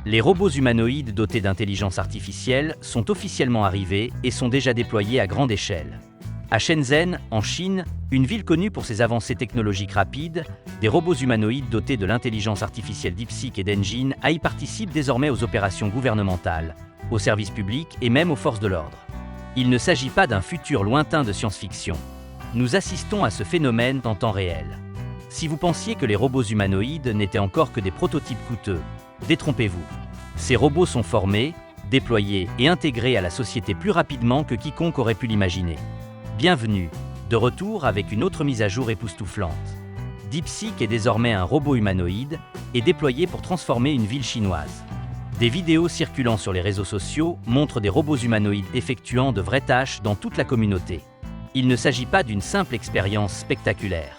Les robots humanoïdes dotés d'intelligence artificielle sont officiellement arrivés et sont déjà déployés à grande échelle. À Shenzhen, en Chine, une ville connue pour ses avancées technologiques rapides, des robots humanoïdes dotés de l'intelligence artificielle DeepSeek et d'Engine AI participent désormais aux opérations gouvernementales, aux services publics et même aux forces de l'ordre. Il ne s'agit pas d'un futur lointain de science-fiction. Nous assistons à ce phénomène en temps réel. Si vous pensiez que les robots humanoïdes n'étaient encore que des prototypes coûteux, détrompez-vous. Ces robots sont formés, déployés et intégrés à la société plus rapidement que quiconque aurait pu l'imaginer. Bienvenue, de retour avec une autre mise à jour époustouflante. DeepSeek est désormais un robot humanoïde et déployé pour transformer une ville chinoise. Des vidéos circulant sur les réseaux sociaux montrent des robots humanoïdes effectuant de vraies tâches dans toute la communauté. Il ne s'agit pas d'une simple expérience spectaculaire.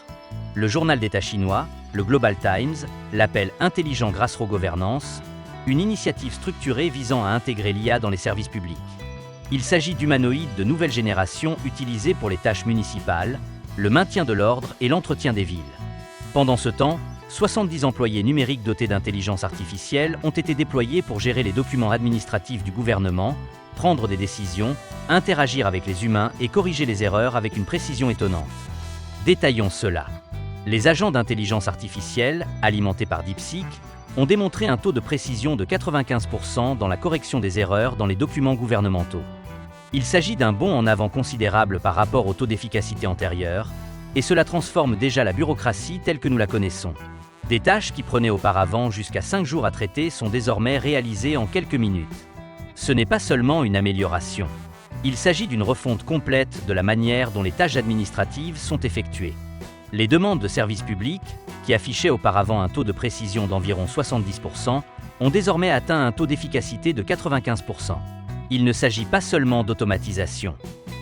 Le journal d'État chinois, le Global Times, l'appelle Intelligent Grassrot Governance, une initiative structurée visant à intégrer l'IA dans les services publics. Il s'agit d'humanoïdes de nouvelle génération utilisés pour les tâches municipales, le maintien de l'ordre et l'entretien des villes. Pendant ce temps, 70 employés numériques dotés d'intelligence artificielle ont été déployés pour gérer les documents administratifs du gouvernement, prendre des décisions, interagir avec les humains et corriger les erreurs avec une précision étonnante. Détaillons cela. Les agents d'intelligence artificielle, alimentés par DeepSeek, ont démontré un taux de précision de 95% dans la correction des erreurs dans les documents gouvernementaux. Il s'agit d'un bond en avant considérable par rapport au taux d'efficacité antérieur, et cela transforme déjà la bureaucratie telle que nous la connaissons. Des tâches qui prenaient auparavant jusqu'à 5 jours à traiter sont désormais réalisées en quelques minutes. Ce n'est pas seulement une amélioration. Il s'agit d'une refonte complète de la manière dont les tâches administratives sont effectuées. Les demandes de services publics, qui affichaient auparavant un taux de précision d'environ 70%, ont désormais atteint un taux d'efficacité de 95%. Il ne s'agit pas seulement d'automatisation.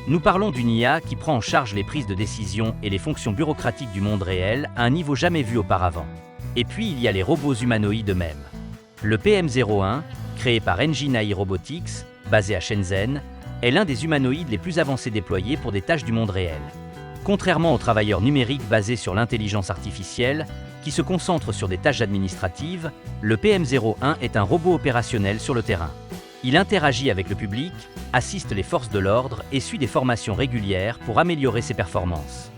Nous parlons d'une IA qui prend en charge les prises de décision et les fonctions bureaucratiques du monde réel à un niveau jamais vu auparavant. Et puis il y a les robots humanoïdes eux-mêmes. Le PM01, créé par Engine AI Robotics, basé à Shenzhen, est l'un des humanoïdes les plus avancés déployés pour des tâches du monde réel. Contrairement aux travailleurs numériques basés sur l'intelligence artificielle, qui se concentrent sur des tâches administratives, le PM01 est un robot opérationnel sur le terrain. Il interagit avec le public, assiste les forces de l'ordre et suit des formations régulières pour améliorer ses performances.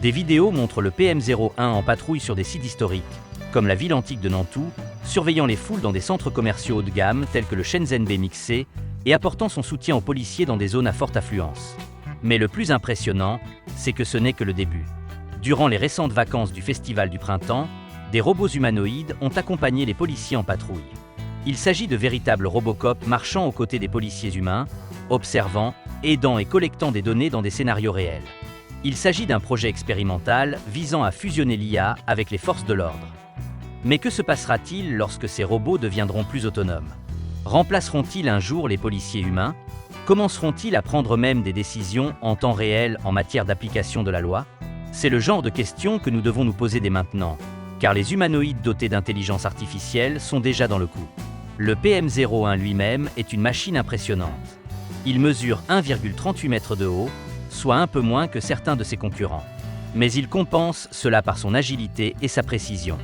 Des vidéos montrent le PM01 en patrouille sur des sites historiques, comme la ville antique de Nantou, surveillant les foules dans des centres commerciaux haut de gamme tels que le Shenzhen BMXC et apportant son soutien aux policiers dans des zones à forte affluence. Mais le plus impressionnant, c'est que ce n'est que le début. Durant les récentes vacances du Festival du Printemps, des robots humanoïdes ont accompagné les policiers en patrouille. Il s'agit de véritables Robocop marchant aux côtés des policiers humains, observant, aidant et collectant des données dans des scénarios réels. Il s'agit d'un projet expérimental visant à fusionner l'IA avec les forces de l'ordre. Mais que se passera-t-il lorsque ces robots deviendront plus autonomes? Remplaceront-ils un jour les policiers humains? Commenceront-ils à prendre même des décisions en temps réel en matière d'application de la loi? C'est le genre de questions que nous devons nous poser dès maintenant, car les humanoïdes dotés d'intelligence artificielle sont déjà dans le coup. Le PM01 lui-même est une machine impressionnante. Il mesure 1,38 mètres de haut, soit un peu moins que certains de ses concurrents. Mais il compense cela par son agilité et sa précision.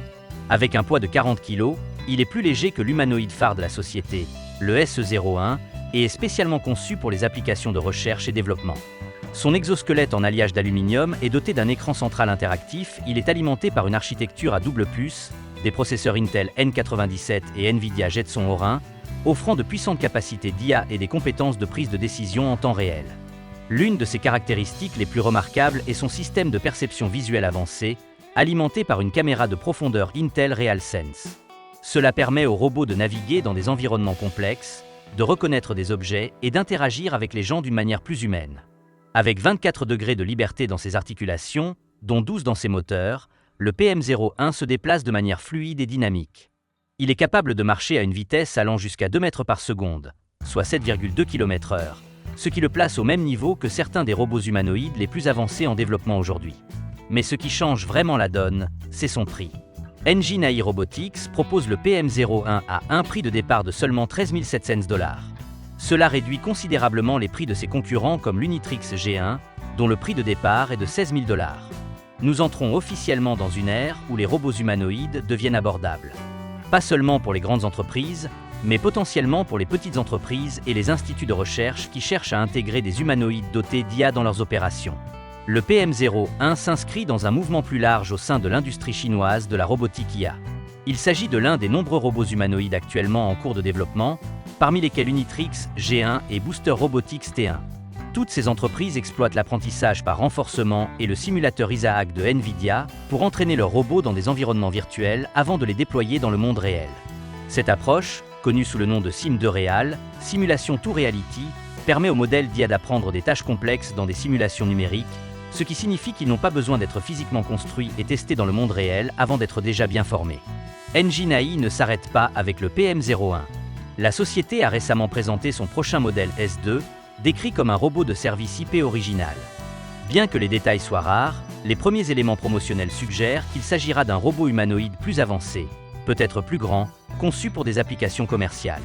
Avec un poids de 40 kg, il est plus léger que l'humanoïde phare de la société, le SE01, et est spécialement conçu pour les applications de recherche et développement. Son exosquelette en alliage d'aluminium est doté d'un écran central interactif, il est alimenté par une architecture à double puce, des processeurs Intel N97 et Nvidia Jetson Orin, offrant de puissantes capacités d'IA et des compétences de prise de décision en temps réel. L'une de ses caractéristiques les plus remarquables est son système de perception visuelle avancé, alimenté par une caméra de profondeur Intel RealSense. Cela permet au robot de naviguer dans des environnements complexes, de reconnaître des objets et d'interagir avec les gens d'une manière plus humaine. Avec 24 degrés de liberté dans ses articulations, dont 12 dans ses moteurs, le PM01 se déplace de manière fluide et dynamique. Il est capable de marcher à une vitesse allant jusqu'à 2 mètres par seconde, soit 7,2 km/h, ce qui le place au même niveau que certains des robots humanoïdes les plus avancés en développement aujourd'hui. Mais ce qui change vraiment la donne, c'est son prix. Engine AI Robotics propose le PM01 à un prix de départ de seulement 13 700 $. Cela réduit considérablement les prix de ses concurrents comme l'Unitrix G1, dont le prix de départ est de 16 000 $. Nous entrons officiellement dans une ère où les robots humanoïdes deviennent abordables. Pas seulement pour les grandes entreprises, mais potentiellement pour les petites entreprises et les instituts de recherche qui cherchent à intégrer des humanoïdes dotés d'IA dans leurs opérations. Le PM01 s'inscrit dans un mouvement plus large au sein de l'industrie chinoise de la robotique IA. Il s'agit de l'un des nombreux robots humanoïdes actuellement en cours de développement, parmi lesquels Unitrix G1 et Booster Robotics T1. Toutes ces entreprises exploitent l'apprentissage par renforcement et le simulateur Isaac de NVIDIA pour entraîner leurs robots dans des environnements virtuels avant de les déployer dans le monde réel. Cette approche, connue sous le nom de Sim2 Real, Simulation to Reality, permet aux modèles d'IA d'apprendre des tâches complexes dans des simulations numériques, ce qui signifie qu'ils n'ont pas besoin d'être physiquement construits et testés dans le monde réel avant d'être déjà bien formés. Engine AI ne s'arrête pas avec le PM01. La société a récemment présenté son prochain modèle S2, décrit comme un robot de service IP original. Bien que les détails soient rares, les premiers éléments promotionnels suggèrent qu'il s'agira d'un robot humanoïde plus avancé, peut-être plus grand, conçu pour des applications commerciales.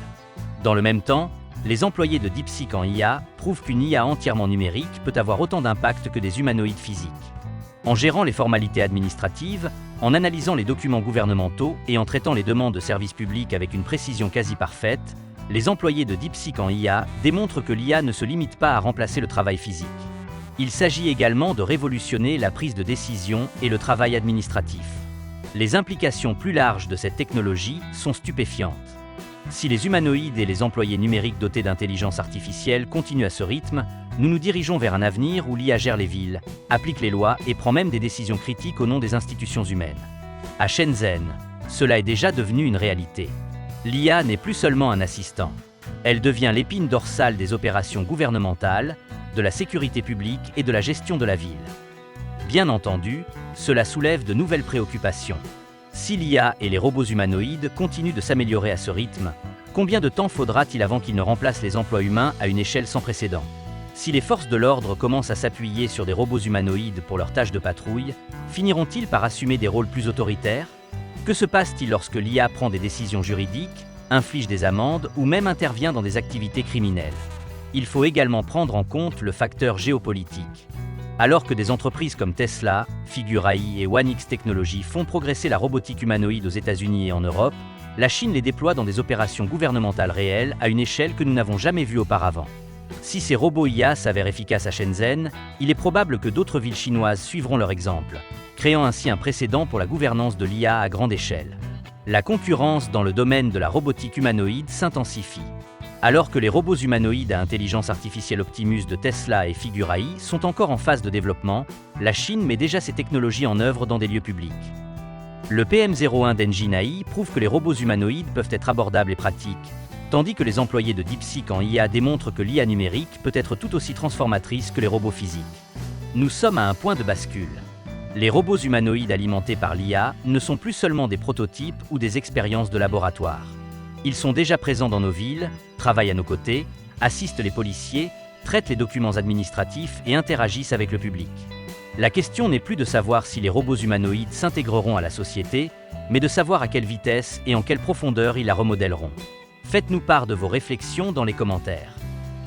Dans le même temps, les employés de DeepSeek en IA prouvent qu'une IA entièrement numérique peut avoir autant d'impact que des humanoïdes physiques. En gérant les formalités administratives, en analysant les documents gouvernementaux et en traitant les demandes de services publics avec une précision quasi parfaite, les employés de DeepSeek en IA démontrent que l'IA ne se limite pas à remplacer le travail physique. Il s'agit également de révolutionner la prise de décision et le travail administratif. Les implications plus larges de cette technologie sont stupéfiantes. Si les humanoïdes et les employés numériques dotés d'intelligence artificielle continuent à ce rythme, nous nous dirigeons vers un avenir où l'IA gère les villes, applique les lois et prend même des décisions critiques au nom des institutions humaines. À Shenzhen, cela est déjà devenu une réalité. L'IA n'est plus seulement un assistant. Elle devient l'épine dorsale des opérations gouvernementales, de la sécurité publique et de la gestion de la ville. Bien entendu, cela soulève de nouvelles préoccupations. Si l'IA et les robots humanoïdes continuent de s'améliorer à ce rythme, combien de temps faudra-t-il avant qu'ils ne remplacent les emplois humains à une échelle sans précédent? Si les forces de l'ordre commencent à s'appuyer sur des robots humanoïdes pour leurs tâches de patrouille, finiront-ils par assumer des rôles plus autoritaires? Que se passe-t-il lorsque l'IA prend des décisions juridiques, inflige des amendes ou même intervient dans des activités criminelles? Il faut également prendre en compte le facteur géopolitique. Alors que des entreprises comme Tesla, Figure AI et OneX Technologies font progresser la robotique humanoïde aux États-Unis et en Europe, la Chine les déploie dans des opérations gouvernementales réelles à une échelle que nous n'avons jamais vue auparavant. Si ces robots IA s'avèrent efficaces à Shenzhen, il est probable que d'autres villes chinoises suivront leur exemple, créant ainsi un précédent pour la gouvernance de l'IA à grande échelle. La concurrence dans le domaine de la robotique humanoïde s'intensifie. Alors que les robots humanoïdes à intelligence artificielle Optimus de Tesla et Figure AI sont encore en phase de développement, la Chine met déjà ces technologies en œuvre dans des lieux publics. Le PM01 d'Engine AI prouve que les robots humanoïdes peuvent être abordables et pratiques, tandis que les employés de DeepSeek en IA démontrent que l'IA numérique peut être tout aussi transformatrice que les robots physiques. Nous sommes à un point de bascule. Les robots humanoïdes alimentés par l'IA ne sont plus seulement des prototypes ou des expériences de laboratoire. Ils sont déjà présents dans nos villes, travaillent à nos côtés, assistent les policiers, traitent les documents administratifs et interagissent avec le public. La question n'est plus de savoir si les robots humanoïdes s'intégreront à la société, mais de savoir à quelle vitesse et en quelle profondeur ils la remodèleront. Faites-nous part de vos réflexions dans les commentaires.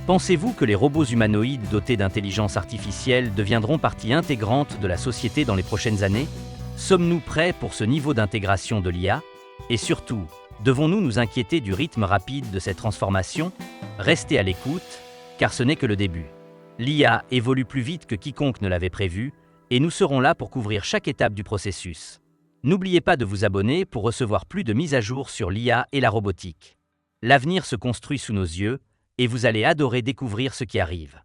Pensez-vous que les robots humanoïdes dotés d'intelligence artificielle deviendront partie intégrante de la société dans les prochaines années? Sommes-nous prêts pour ce niveau d'intégration de l'IA? Et surtout, devons-nous nous inquiéter du rythme rapide de cette transformation? Restez à l'écoute, car ce n'est que le début. L'IA évolue plus vite que quiconque ne l'avait prévu, et nous serons là pour couvrir chaque étape du processus. N'oubliez pas de vous abonner pour recevoir plus de mises à jour sur l'IA et la robotique. L'avenir se construit sous nos yeux, et vous allez adorer découvrir ce qui arrive.